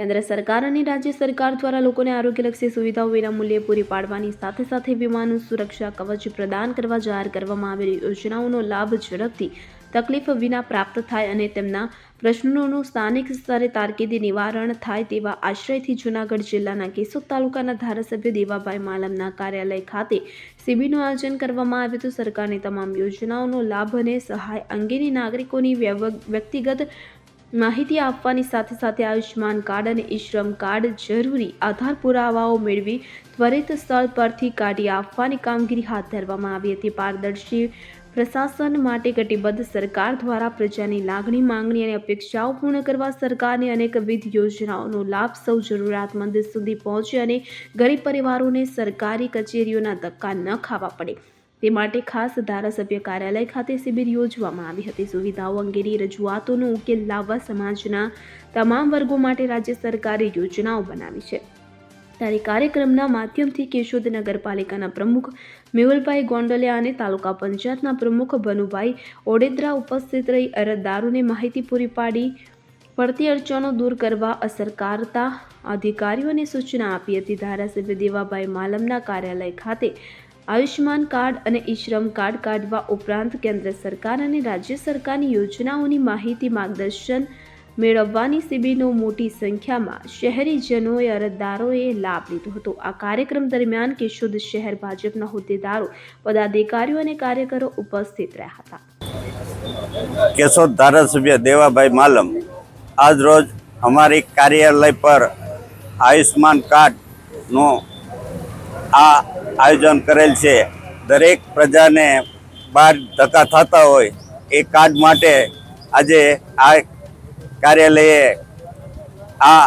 કેન્દ્ર સરકાર અને રાજ્ય સરકાર દ્વારા લોકોને આરોગ્યલક્ષી સુવિધાઓ વિનામૂલ્યે પૂરી પાડવાની સાથે સાથે વીમાનું સુરક્ષા કવચ પ્રદાન કરવા જાહેર કરવામાં આવેલી યોજનાઓનો લાભ ઝડપથી તકલીફ વિના પ્રાપ્ત થાય અને તેમના પ્રશ્નોનું સ્થાનિક સ્તરે તાકીદે નિવારણ થાય તેવા આશ્રયથી જૂનાગઢ જિલ્લાના કેશોદ તાલુકાના ધારાસભ્ય દેવાભાઈ માલમના કાર્યાલય ખાતે શિબિરનું આયોજન કરવામાં આવ્યું હતું. સરકારની તમામ યોજનાઓનો લાભ અને સહાય અંગેની નાગરિકોની વ્યક્તિગત માહિતી આપવાની સાથે સાથે આયુષ્માન કાર્ડ અને ઈ-શ્રમ કાર્ડ જરૂરી આધાર પુરાવાઓ મેળવી ત્વરિત સ્થળ પરથી કાઢી આપવાની કામગીરી હાથ ધરવામાં આવી હતી. પારદર્શી પ્રશાસન માટે કટિબદ્ધ સરકાર દ્વારા પ્રજાની લાગણી, માંગણી અને અપેક્ષાઓ પૂર્ણ કરવા સરકારની અનેકવિધ યોજનાઓનો લાભ સૌ જરૂરિયાતમંદ સુધી પહોંચે અને ગરીબ પરિવારોને સરકારી કચેરીઓના ધક્કા ન ખાવા પડે તે માટે ખાસ ધારાસભ્ય કાર્યાલય ખાતે શિબિર યોજવામાં આવી હતી. સુવિધાઓ અંગેની રજૂઆતોનો ઉકેલ લાવવા સમાજના તમામ વર્ગો માટે રાજ્ય સરકારે યોજનાઓ બનાવી છે. ત્યારે કાર્યક્રમના માધ્યમથી કેશોદ નગરપાલિકાના પ્રમુખ મેહુલભાઈ ગોંડલિયા અને તાલુકા પંચાયતના પ્રમુખ ભનુભાઈ ઓડેદરા ઉપસ્થિત રહી અરજદારોને માહિતી પૂરી પાડી પડતી અડચણો દૂર કરવા અસરકારતા અધિકારીઓને સૂચના આપી હતી. ધારાસભ્ય દેવાભાઈ માલમના કાર્યાલય ખાતે આયુષ્માન કાર્ડ અને ઈ-શ્રમ કાર્ડ કાઢવા ઉપરાંત કેન્દ્ર સરકાર અને રાજ્ય સરકારની યોજનાઓની માહિતી માર્ગદર્શન મેળવવાની શિબિરનો મોટી સંખ્યામાં શહેરીજનોએ અરજદારોએ લાભ લીધો હતો. આ કાર્યક્રમ દરમિયાન કેશોદ શહેર ભાજપના હોદ્દેદારો, પદાધિકારીઓ અને કાર્યકરો ઉપસ્થિત રહ્યા હતા. કેશોદ ધારાસભ્ય દેવાભાઈ માલમ આજ રોજ અમારી કાર્યાલય પર આયુષ્માન કાર્ડનું આ આયોજન કરેલ છે. દરેક પ્રજાને બહાર ધક્કા થતા હોય એ કાર્ડ માટે આજે આ કાર્યાલયે આ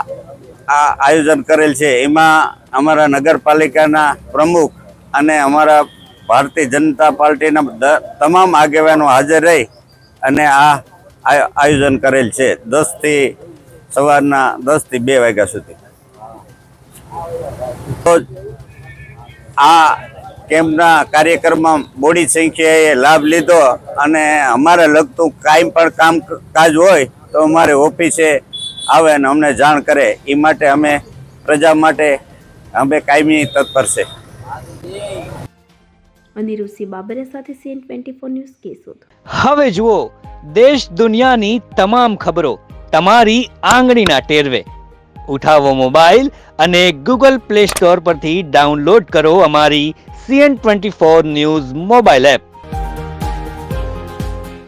આયોજન કરેલ છે. એમાં અમારા નગરપાલિકાના પ્રમુખ અને અમારા ભારતીય જનતા પાર્ટીના તમામ આગેવાનો હાજર રહી અને આ આયોજન કરેલ છે. સવારના 10 થી 2 વાગ્યા સુધી. આ કેમ્પના કાર્યક્રમમાં મોટી સંખ્યાએ લાભ લીધો અને અમારે લગતું કાંઈ પણ કામકાજ હોય તો અમારે ઓફિસે આવે અને અમને જાણ કરે. એ માટે અમે પ્રજા માટે અમે કાયમી તત્પર છે. અનિરુદ્ધ બાબરિયા સાથે CN24 ન્યૂઝ કેશોદ. હવે જુઓ દેશ દુનિયાની તમામ ખબરો તમારી આંગળીના ટેરવે. ઉઠાવો મોબાઈલ અને Google Play Store પરથી ડાઉનલોડ કરો અમારી CN24 ન્યૂઝ મોબાઈલ એપ.